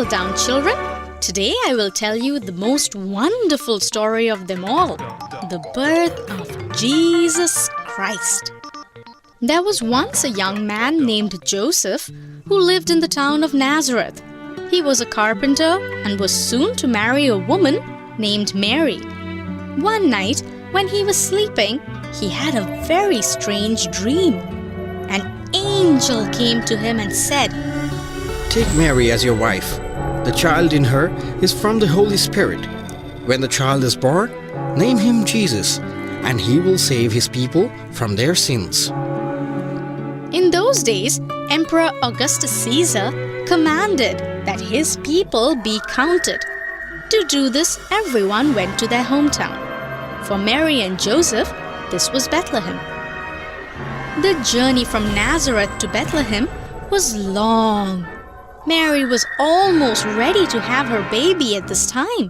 Settle down, children. Today I will tell you the most wonderful story of them all, the birth of Jesus Christ. There was once a young man named Joseph who lived in the town of Nazareth. He was a carpenter and was soon to marry a woman named Mary. One night, when he was sleeping, he had a very strange dream. An angel came to him and said, "Take Mary as your wife. The child in her is from the Holy Spirit. When the child is born, name him Jesus, and he will save his people from their sins." In those days, Emperor Augustus Caesar commanded that his people be counted. To do this, everyone went to their hometown. For Mary and Joseph, this was Bethlehem. The journey from Nazareth to Bethlehem was long. Mary was almost ready to have her baby at this time.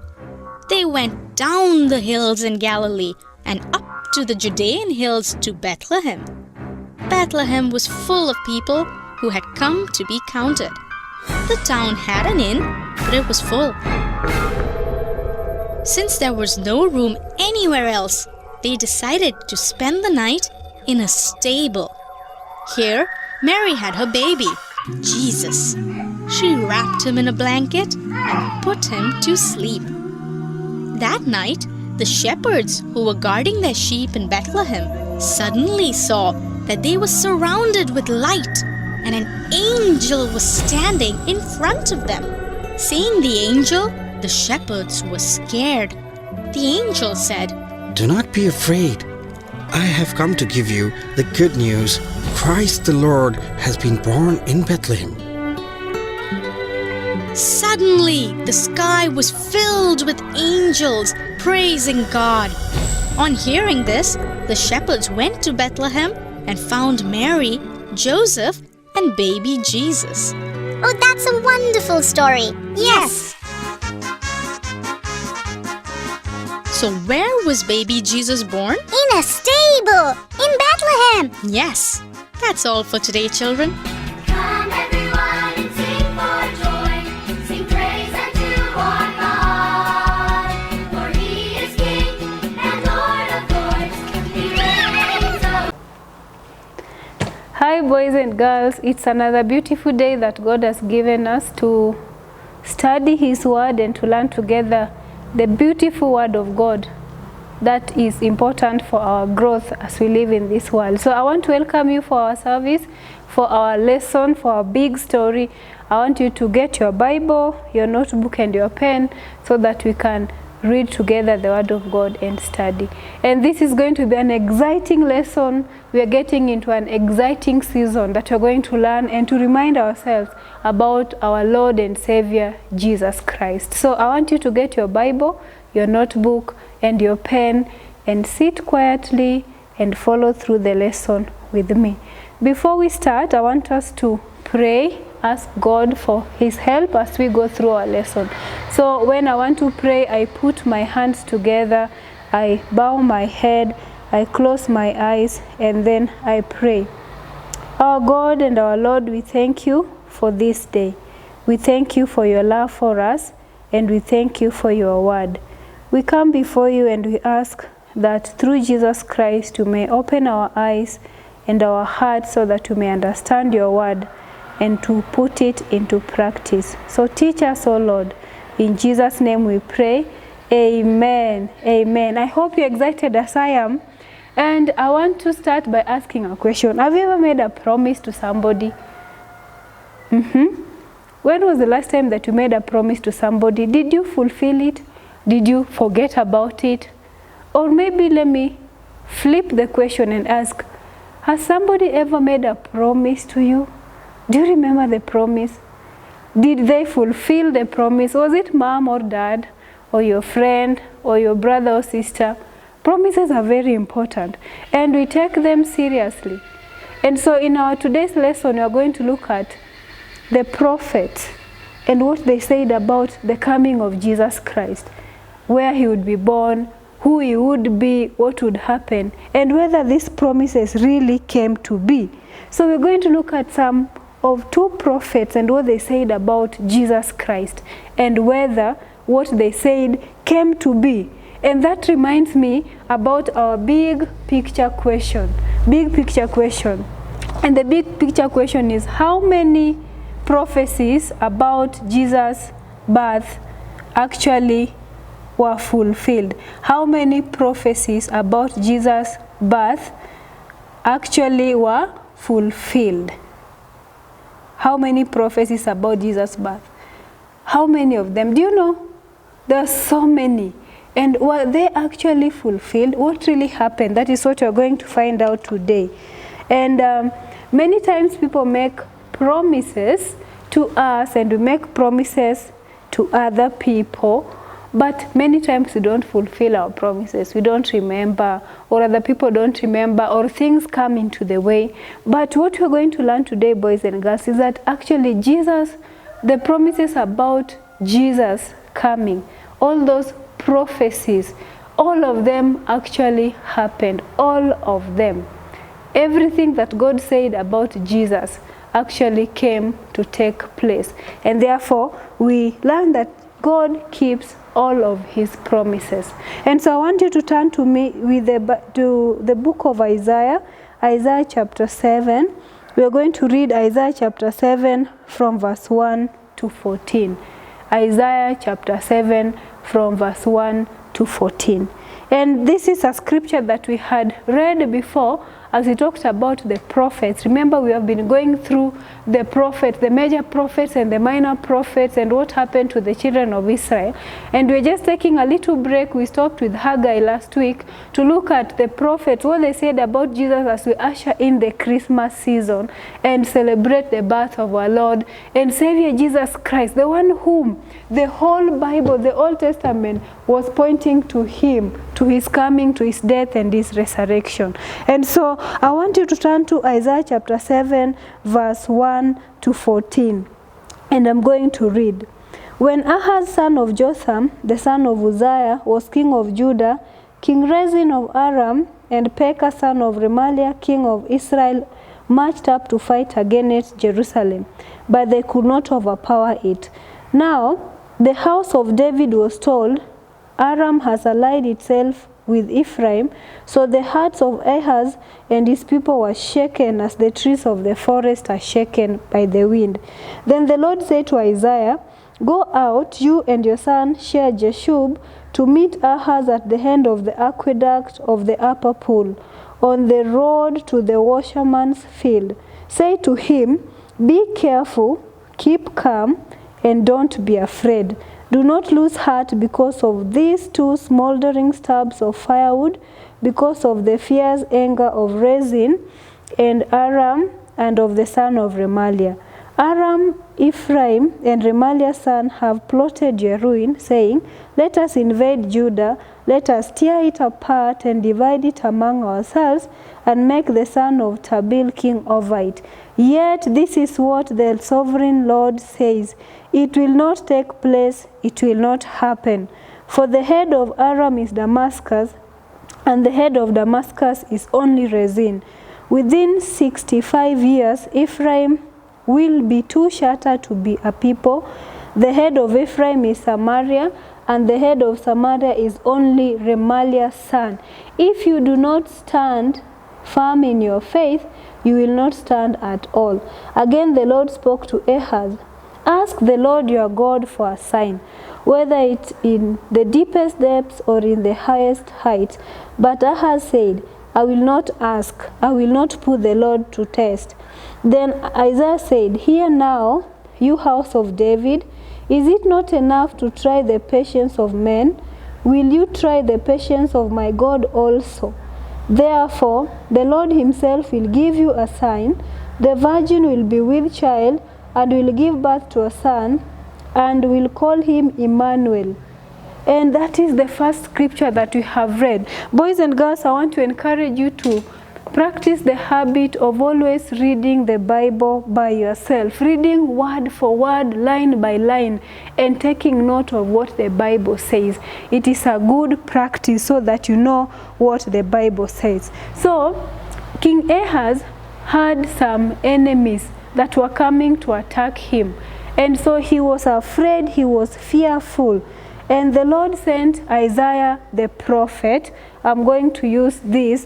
They went down the hills in Galilee and up to the Judean hills to Bethlehem. Bethlehem was full of people who had come to be counted. The town had an inn, but it was full. Since there was no room anywhere else, they decided to spend the night in a stable. Here, Mary had her baby, Jesus. She wrapped him in a blanket and put him to sleep. That night, the shepherds who were guarding their sheep in Bethlehem suddenly saw that they were surrounded with light, and an angel was standing in front of them. Seeing the angel, the shepherds were scared. The angel said, "Do not be afraid. I have come to give you the good news. Christ the Lord has been born in Bethlehem." Suddenly, the sky was filled with angels praising God. On hearing this, the shepherds went to Bethlehem and found Mary, Joseph, and baby Jesus. Oh, that's a wonderful story. Yes. So where was baby Jesus born? In a stable in Bethlehem. Yes. That's all for today, children. Come everyone and sing for joy, sing praise unto our God. For He is King and Lord of Lords, He reigns over. Hi boys and girls, it's another beautiful day that God has given us to study His Word and to learn together the beautiful Word of God that is important for our growth as we live in this world. So I want to welcome you for our service, for our lesson, for our big story. I want you to get your Bible, your notebook and your pen so that we can read together the Word of God and study. And this is going to be an exciting lesson. We are getting into an exciting season that we're going to learn and to remind ourselves about our Lord and Savior, Jesus Christ. So I want you to get your Bible, your notebook, and your pen and sit quietly and follow through the lesson with me. Before we start, I want us to pray, ask God for His help as we go through our lesson. So when I want to pray, I put my hands together, I bow my head, I close my eyes, and then I pray. Our God and our Lord, we thank you for this day. We thank you for your love for us, and we thank you for your word. We come before you and we ask that through Jesus Christ you may open our eyes and our hearts so that we may understand your word and to put it into practice. So teach us, O Lord. In Jesus' name we pray. Amen. Amen. I hope you're excited as I am. And I want to start by asking a question. Have you ever made a promise to somebody? When was the last time that you made a promise to somebody? Did you fulfill it? Did you forget about it? Or maybe let me flip the question and ask, has somebody ever made a promise to you? Do you remember the promise? Did they fulfill the promise? Was it mom or dad or your friend or your brother or sister? Promises are very important and we take them seriously. And so in our today's lesson, we are going to look at the prophets and what they said about the coming of Jesus Christ, where he would be born, who he would be, what would happen, and whether these promises really came to be. So we're going to look at some of two prophets and what they said about Jesus Christ, and whether what they said came to be. And that reminds me about our big picture question. Big picture question. And the big picture question is, how many prophecies about Jesus' birth actually were fulfilled? How many prophecies about Jesus' birth actually were fulfilled? How many prophecies about Jesus' birth? How many of them? Do you know? There are so many. And were they actually fulfilled? What really happened? That is what we're going to find out today. And many times people make promises to us, and we make promises to other people, but many times we don't fulfill our promises. We don't remember, or other people don't remember, or things come into the way. But what we're going to learn today, boys and girls, is that actually Jesus, the promises about Jesus coming, all those prophecies, all of them actually happened. All of them. Everything that God said about Jesus actually came to take place. And therefore, we learn that God keeps all of his promises. And so I want you to turn to me with to the book of Isaiah, Isaiah chapter 7. We are going to read Isaiah chapter 7 from verse 1 to 14. Isaiah chapter 7 from verse 1 to 14. And this is a scripture that we had read before as we talked about the prophets. Remember, we have been going through the prophets, the major prophets and the minor prophets, and what happened to the children of Israel. And we're just taking a little break. We stopped with Haggai last week to look at the prophets, what they said about Jesus as we usher in the Christmas season and celebrate the birth of our Lord and Savior Jesus Christ, the one whom the whole Bible, the Old Testament, was pointing to him, to his coming, to his death and his resurrection. And so I want you to turn to Isaiah chapter 7 verse 1 to 14, and I'm going to read. When Ahaz son of Jotham, the son of Uzziah, was king of Judah, King Rezin of Aram and Pekah son of Remaliah, king of Israel, marched up to fight against Jerusalem, but they could not overpower it. Now the house of David was told, Aram has allied itself with Ephraim. So the hearts of Ahaz and his people were shaken as the trees of the forest are shaken by the wind. Then the Lord said to Isaiah, go out, you and your son Shear-Jashub, to meet Ahaz at the end of the aqueduct of the upper pool, on the road to the washerman's field. Say to him, be careful, keep calm, and don't be afraid. Do not lose heart because of these two smoldering stubs of firewood, because of the fierce anger of Rezin and Aram and of the son of Remaliah. Aram, Ephraim, and Remaliah's son have plotted your ruin, saying, let us invade Judah, let us tear it apart and divide it among ourselves, and make the son of Tabeel king over it. Yet this is what the sovereign Lord says, it will not take place, it will not happen. For the head of Aram is Damascus, and the head of Damascus is only Rezin. Within 65 years, Ephraim will be too shattered to be a people. The head of Ephraim is Samaria, and the head of Samaria is only Remaliah's son. If you do not stand firm in your faith, you will not stand at all. Again the Lord spoke to Ahaz, ask the Lord your God for a sign, whether it's in the deepest depths or in the highest heights. But Ahaz said, I will not ask, I will not put the Lord to test. Then Isaiah said, hear now, you house of David, is it not enough to try the patience of men? Will you try the patience of my God also? Therefore, the Lord himself will give you a sign. The virgin will be with child and will give birth to a son, and will call him Emmanuel. And that is the first scripture that we have read. Boys and girls, I want to encourage you to practice the habit of always reading the Bible by yourself, reading word for word, line by line, and taking note of what the Bible says. It is a good practice so that you know what the Bible says. So, King Ahaz had some enemies that were coming to attack him. And so he was afraid, he was fearful. And the Lord sent Isaiah the prophet. I'm going to use this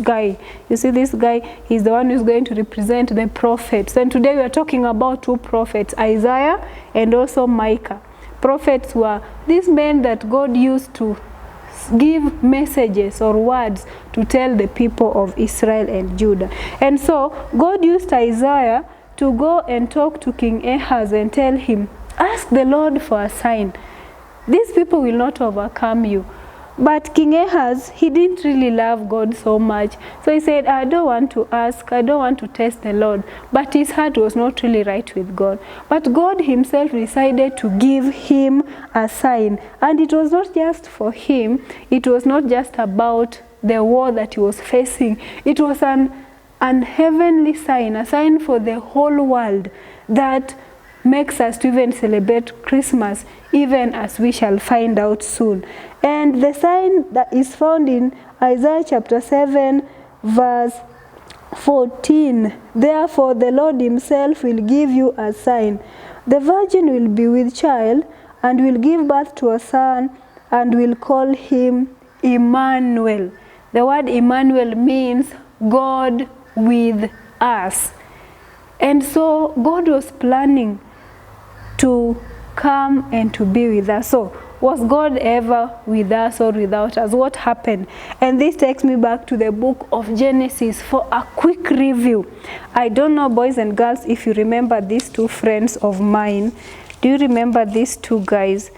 guy. You see this guy, he's the one who's going to represent the prophets. And today we are talking about two prophets, Isaiah and also Micah. Prophets were these men that God used to give messages or words to tell the people of Israel and Judah. And so God used Isaiah to go and talk to King Ahaz and tell him, ask the Lord for a sign. These people will not overcome you. But King Ahaz, he didn't really love God so much. So he said, I don't want to ask, I don't want to test the Lord. But his heart was not really right with God. But God himself decided to give him a sign. And it was not just for him, it was not just about the war that he was facing. It was an heavenly sign, a sign for the whole world that makes us to even celebrate Christmas, even as we shall find out soon. And the sign that is found in Isaiah chapter 7 verse 14. Therefore the Lord himself will give you a sign. The virgin will be with child and will give birth to a son and will call him Emmanuel. The word Emmanuel means God with us. And so God was planning to come and to be with us. So was God ever with us or without us? What happened? And this takes me back to the book of Genesis for a quick review. I don't know, boys and girls, if you remember these two friends of mine. Do you remember these two guys?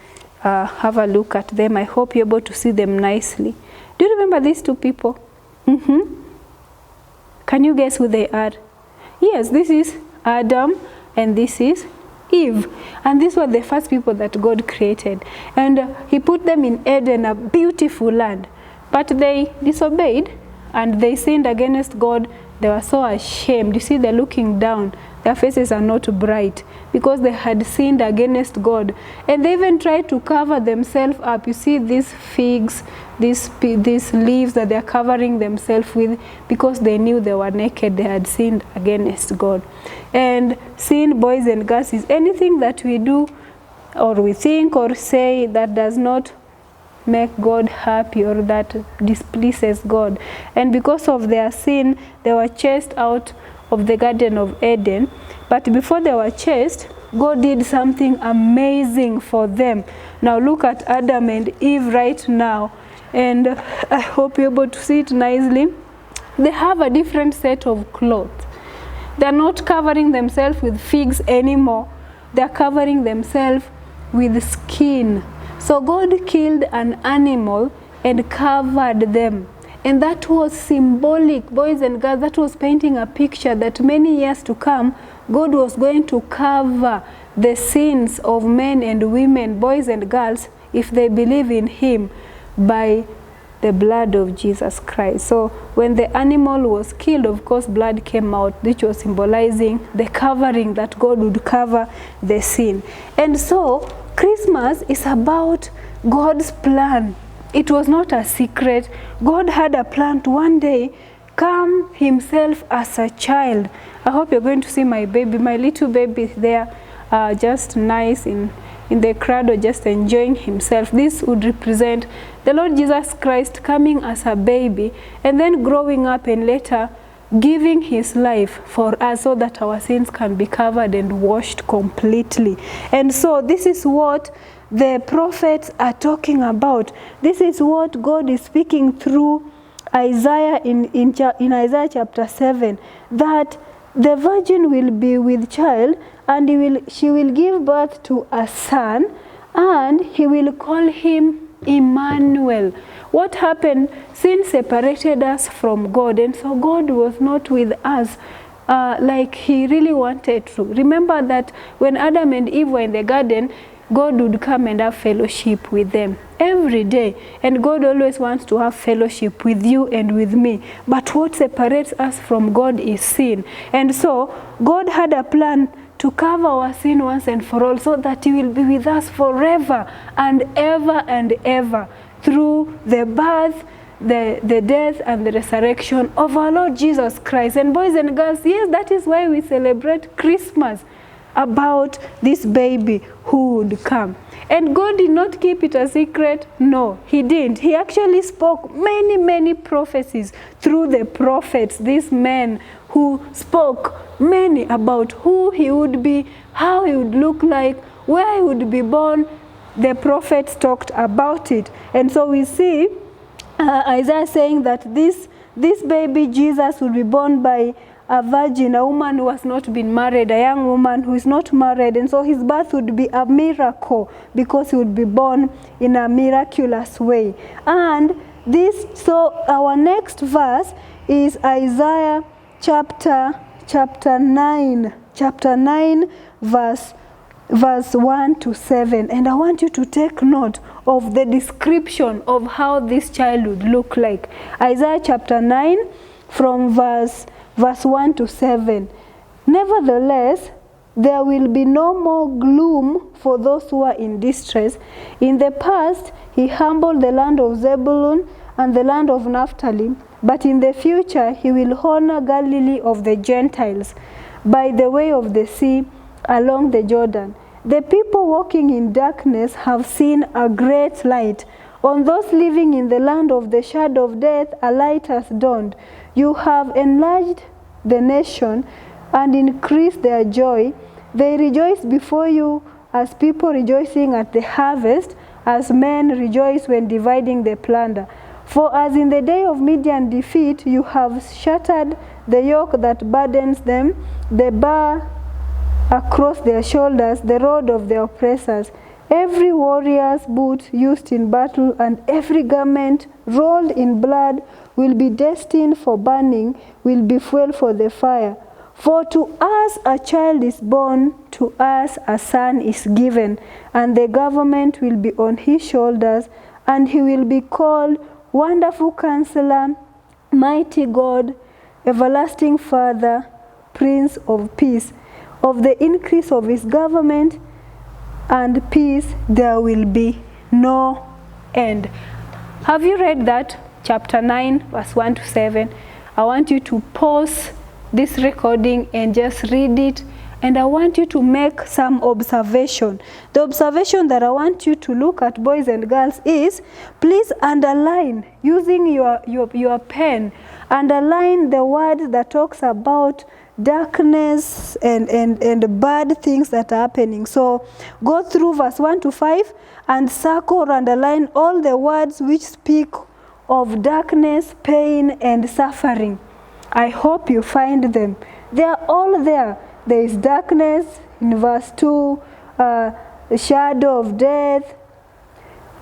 Have a look at them. I hope you're able to see them nicely. Do you remember these two people? Can you guess who they are? Yes, this is Adam and this is Eve. And these were the first people that God created. And he put them in Eden, a beautiful land. But they disobeyed and they sinned against God. They were so ashamed. You see, they're looking down. Their faces are not bright because they had sinned against God. And they even tried to cover themselves up. You see these figs, these leaves that they're covering themselves with because they knew they were naked. They had sinned against God. And sin, boys and girls, is anything that we do or we think or say that does not make God happy or that displeases God. And because of their sin, they were chased out of the Garden of Eden. But before they were chased, God did something amazing for them. Now look at Adam and Eve right now. And I hope you're able to see it nicely. They have a different set of clothes. They're not covering themselves with figs anymore. They're covering themselves with skin. So God killed an animal and covered them. And that was symbolic, boys and girls, that was painting a picture that many years to come, God was going to cover the sins of men and women, boys and girls, if they believe in him by the blood of Jesus Christ. So when the animal was killed, of course, blood came out, which was symbolizing the covering that God would cover the sin. And so Christmas is about God's plan. It was not a secret. God had a plan to one day come himself as a child. I hope you're going to see my baby, my little baby there, just nice in the cradle, just enjoying himself. This would represent the Lord Jesus Christ coming as a baby and then growing up and later giving his life for us so that our sins can be covered and washed completely. And so this is what the prophets are talking about. This is what God is speaking through Isaiah in Isaiah chapter 7, that the virgin will be with child and she will give birth to a son and he will call him Emmanuel. What happened? Sin separated us from God, and so God was not with us like he really wanted to. Remember that when Adam and Eve were in the garden, God would come and have fellowship with them every day. And God always wants to have fellowship with you and with me. But what separates us from God is sin. And so God had a plan to cover our sin once and for all so that he will be with us forever and ever through the birth, the death and the resurrection of our Lord Jesus Christ. And boys and girls, yes, that is why we celebrate Christmas, about this baby who would come. And God did not keep it a secret. No, he didn't. He actually spoke many prophecies through the prophets, these men who spoke many about who he would be, how he would look like, where he would be born. The prophets talked about it. And so we see Isaiah saying that this baby Jesus would be born by a virgin, a woman who has not been married, a young woman who is not married. And so his birth would be a miracle, because he would be born in a miraculous way. And so our next verse is Isaiah chapter 9, verse 1 to 7. And I want you to take note of the description of how this child would look like. Isaiah chapter 9 from verse 1 to 7. Nevertheless, there will be no more gloom for those who are in distress. In the past, he humbled the land of Zebulun and the land of Naphtali, but in the future he will honor Galilee of the Gentiles by the way of the sea along the Jordan. The people walking in darkness have seen a great light. On those living in the land of the shadow of death, a light has dawned. You have enlarged the nation and increased their joy. They rejoice before you as people rejoicing at the harvest, as men rejoice when dividing the plunder. For as in the day of Midian defeat, you have shattered the yoke that burdens them, the bar across their shoulders, the rod of their oppressors. Every warrior's boot used in battle and every garment rolled in blood will be destined for burning, will be fuel for the fire. For to us a child is born, to us a son is given, and the government will be on his shoulders, and he will be called Wonderful Counselor, Mighty God, Everlasting Father, Prince of Peace. Of the increase of his government and peace there will be no end. Have you read that? Chapter 9, verse 1 to 7. I want you to pause this recording and just read it. And I want you to make some observation. The observation that I want you to look at, boys and girls, is please underline, using your pen, underline the word that talks about darkness and bad things that are happening. So go through verse 1 to 5 and circle or underline all the words which speak of darkness, pain, and suffering. I hope you find them. They are all there. There is darkness in verse 2, shadow of death,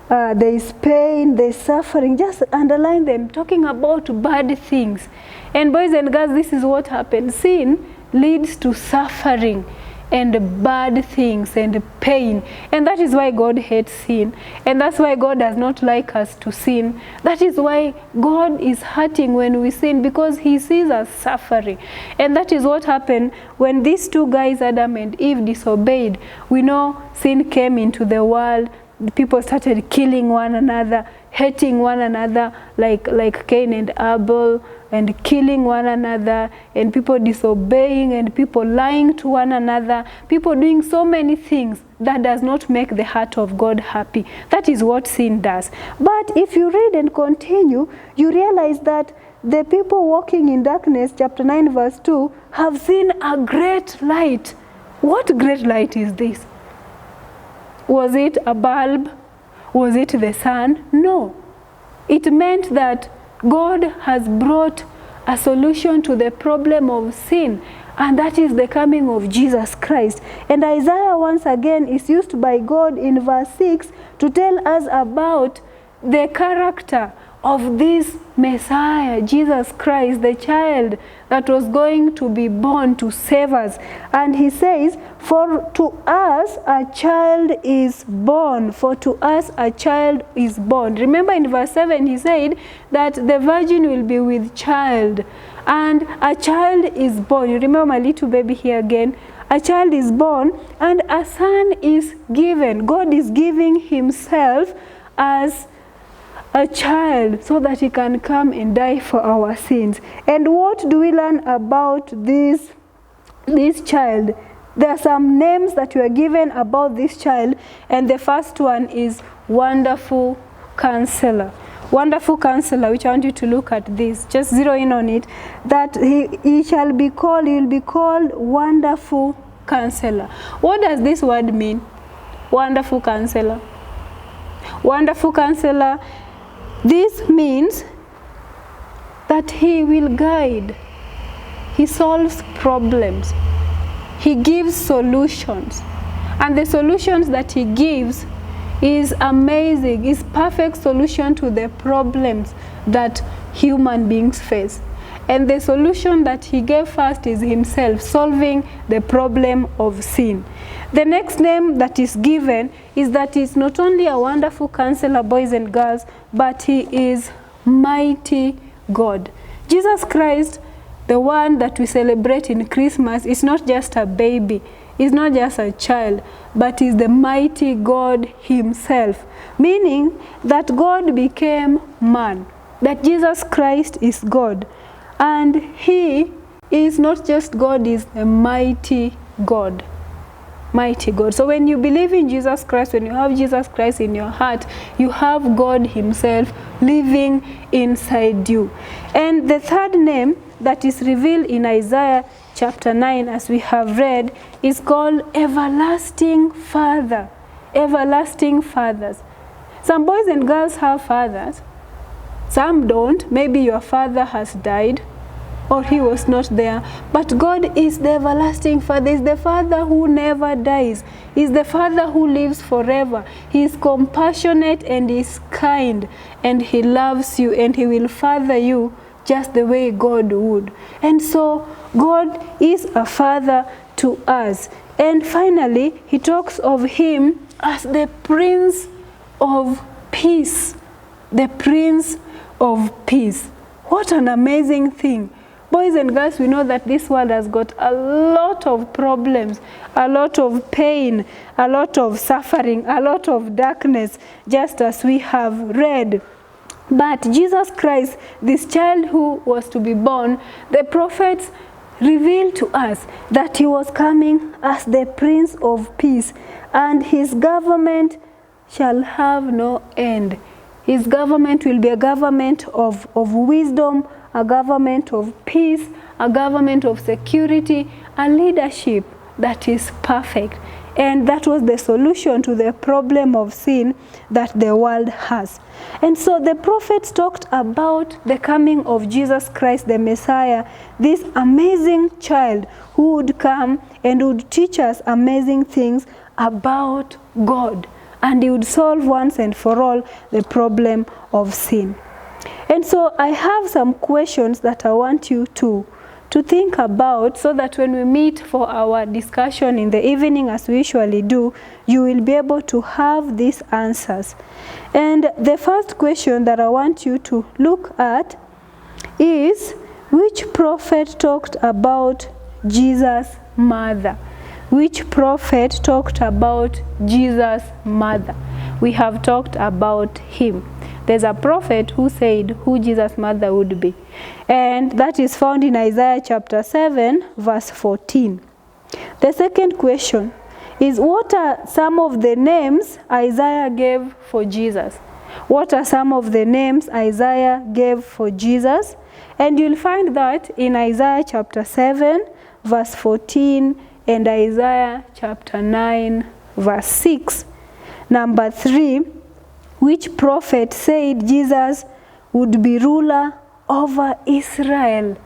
there is pain, there is suffering. Just underline them, talking about bad things. And boys and girls, this is what happens. Sin leads to suffering and bad things and pain. And that is why God hates sin. And that's why God does not like us to sin. That is why God is hurting when we sin, because he sees us suffering. And that is what happened when these two guys, Adam and Eve, disobeyed. We know sin came into the world. People started killing one another, hating one another, like Cain and Abel, and killing one another, and people disobeying, and people lying to one another, people doing so many things that does not make the heart of God happy. That is what sin does. But if you read and continue, you realize that the people walking in darkness, chapter 9, verse 2, have seen a great light. What great light is this? Was it a bulb? Was it the sun? No. It meant that God has brought a solution to the problem of sin, and that is the coming of Jesus Christ. And Isaiah once again is used by God in verse 6 to tell us about the character of this Messiah, Jesus Christ, the child that was going to be born to save us. And he says, for to us a child is born. For to us a child is born. Remember in verse 7 he said that the virgin will be with child. And a child is born. You remember my little baby here again. A child is born and a son is given. God is giving himself as a child so that he can come and die for our sins. And what do we learn about this child? There are some names that were given about this child, and the first one is Wonderful Counselor. Wonderful Counselor, which I want you to look at this, just zero in on it, that he will be called Wonderful Counselor. What does this word mean? Wonderful Counselor. Wonderful Counselor, this means that he will guide, he solves problems, he gives solutions, and the solutions that he gives is amazing, is perfect solution to the problems that human beings face. And the solution that he gave first is himself, solving the problem of sin. The next name that is given is that he's not only a wonderful counselor, boys and girls, but he is mighty God. Jesus Christ, the one that we celebrate in Christmas, is not just a baby, is not just a child, but is the mighty God himself, meaning that God became man, that Jesus Christ is God, and he is not just God, is a mighty God. Mighty God. So when you believe in Jesus Christ, when you have Jesus Christ in your heart, you have God himself living inside you. And the third name that is revealed in Isaiah chapter 9, as we have read, is called Everlasting Father. Everlasting Fathers. Some boys and girls have fathers, some don't. Maybe your father has died, or he was not there. But God is the everlasting Father. He is the Father who never dies. He is the Father who lives forever. He is compassionate and is kind, and he loves you, and he will father you just the way God would. And so God is a father to us. And finally, he talks of him as the Prince of Peace. The Prince of Peace. What an amazing thing. Boys and girls, we know that this world has got a lot of problems, a lot of pain, a lot of suffering, a lot of darkness, just as we have read. But Jesus Christ, this child who was to be born, the prophets revealed to us that he was coming as the Prince of Peace, and his government shall have no end. His government will be a government of wisdom, a government of peace, a government of security, a leadership that is perfect. And that was the solution to the problem of sin that the world has. And so the prophets talked about the coming of Jesus Christ, the Messiah, this amazing child who would come and would teach us amazing things about God. And he would solve once and for all the problem of sin. And so I have some questions that I want you to think about, so that when we meet for our discussion in the evening, as we usually do, you will be able to have these answers. And the first question that I want you to look at is, which prophet talked about Jesus' mother? Which prophet talked about Jesus' mother? We have talked about him. There's a prophet who said who Jesus' mother would be. And that is found in Isaiah chapter 7, verse 14. The second question is, what are some of the names Isaiah gave for Jesus? What are some of the names Isaiah gave for Jesus? And you'll find that in Isaiah chapter 7, verse 14, and Isaiah chapter 9, verse 6. Number 3, which prophet said Jesus would be ruler over Israel?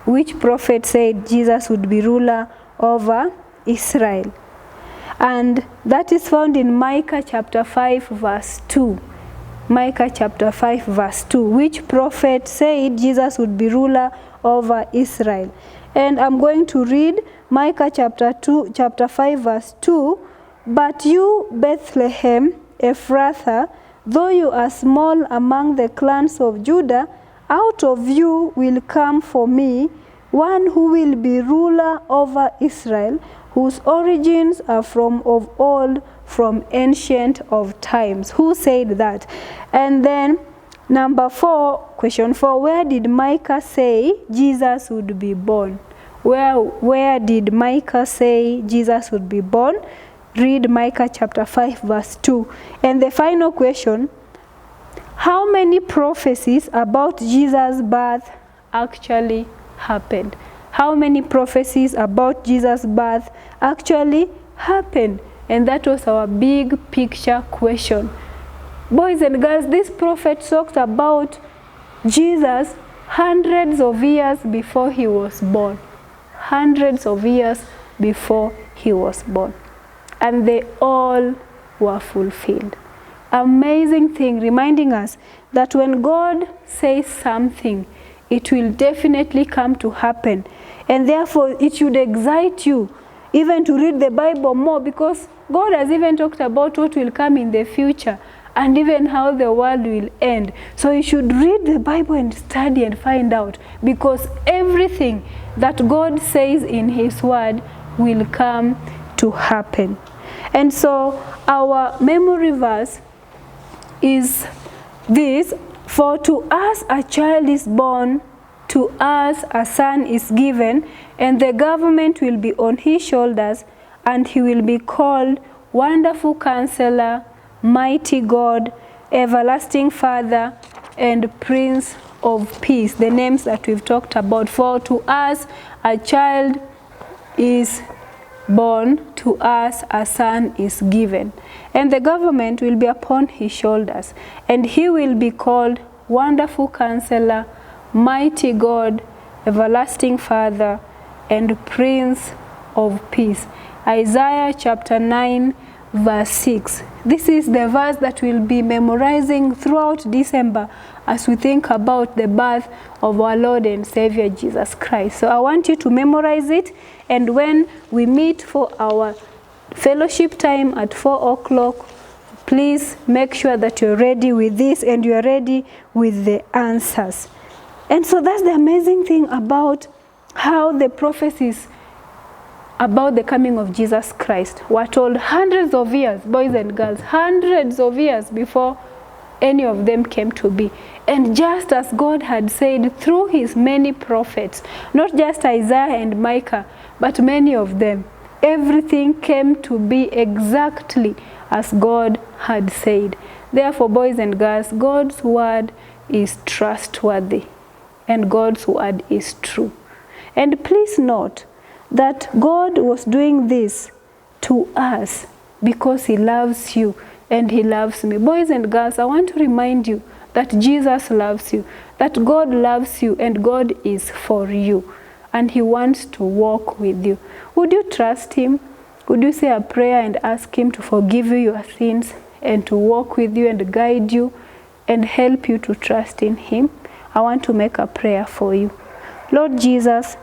Which prophet said Jesus would be ruler over Israel? And that is found in Micah chapter 5, verse 2. Micah chapter 5, verse 2. Which prophet said Jesus would be ruler over Israel? And I'm going to read Micah chapter 5, verse 2. But you, Bethlehem Ephrathah, though you are small among the clans of Judah, out of you will come for me one who will be ruler over Israel, whose origins are from of old, from ancient of times. Who said that? And then number 4, question 4, where did Micah say Jesus would be born? Where did Micah say Jesus would be born? Read Micah chapter 5 verse 2. And the final question, how many prophecies about Jesus' birth actually happened? How many prophecies about Jesus' birth actually happened? And that was our big picture question. Boys and girls, this prophet talked about Jesus hundreds of years before he was born. Hundreds of years before he was born. And they all were fulfilled. Amazing thing, reminding us that when God says something, it will definitely come to happen. And therefore, it should excite you even to read the Bible more, because God has even talked about what will come in the future and even how the world will end. So you should read the Bible and study and find out, because everything that God says in his word will come to happen. And so our memory verse is this: for to us a child is born, to us a son is given, and the government will be on his shoulders, and he will be called Wonderful Counselor, Mighty God, Everlasting Father, and Prince of Peace. The names that we've talked about. For to us a child is born, to us a son is given, and the government will be upon his shoulders, and he will be called Wonderful Counselor, Mighty God, Everlasting Father, and Prince of Peace. Isaiah chapter 9 verse 6. This is the verse that we'll be memorizing throughout December as we think about the birth of our Lord and Savior Jesus Christ. So I want you to memorize it, and when we meet for our fellowship time at 4 o'clock, please make sure that you're ready with this and you're ready with the answers. And so that's the amazing thing about how the prophecies about the coming of Jesus Christ were told hundreds of years, boys and girls, hundreds of years before any of them came to be. And just as God had said through his many prophets, not just Isaiah and Micah, but many of them, everything came to be exactly as God had said. Therefore, boys and girls, God's word is trustworthy, and God's word is true. And please note that God was doing this to us because he loves you and he loves me. Boys and girls, I want to remind you that Jesus loves you, that God loves you, and God is for you, and he wants to walk with you. Would you trust him? Would you say a prayer and ask him to forgive you your sins and to walk with you and guide you and help you to trust in him? I want to make a prayer for you. Lord Jesus,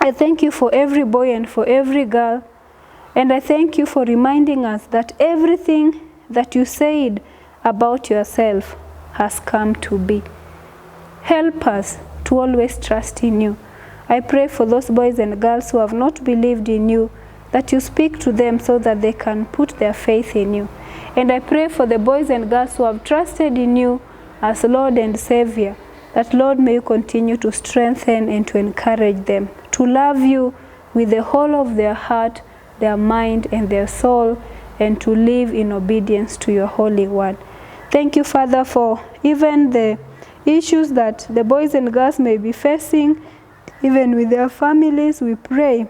I thank you for every boy and for every girl, and I thank you for reminding us that everything that you said about yourself has come to be. Help us to always trust in you. I pray for those boys and girls who have not believed in you, that you speak to them so that they can put their faith in you. And I pray for the boys and girls who have trusted in you as Lord and Savior, that Lord, may you continue to strengthen and to encourage them to love you with the whole of their heart, their mind, and their soul, and to live in obedience to your holy word. Thank you, Father, for even the issues that the boys and girls may be facing, even with their families. We pray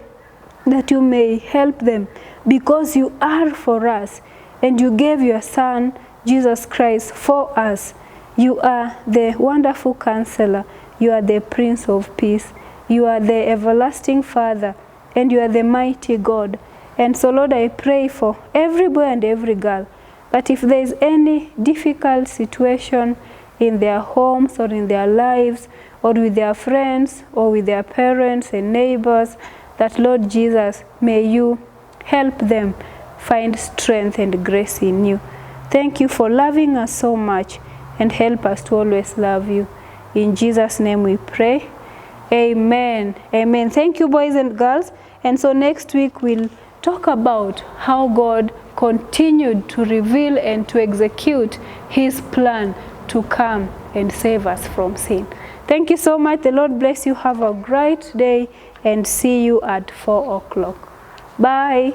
that you may help them, because you are for us, and you gave your Son, Jesus Christ, for us. You are the Wonderful Counselor. You are the Prince of Peace. You are the Everlasting Father, and you are the Mighty God. And so, Lord, I pray for every boy and every girl, that if there is any difficult situation in their homes or in their lives, or with their friends, or with their parents and neighbors, that, Lord Jesus, may you help them find strength and grace in you. Thank you for loving us so much, and help us to always love you. In Jesus' name we pray. Amen. Amen. Thank you, boys and girls. And so next week we'll talk about how God continued to reveal and to execute his plan to come and save us from sin. Thank you so much. The Lord bless you. Have a great day and see you at 4 o'clock. Bye.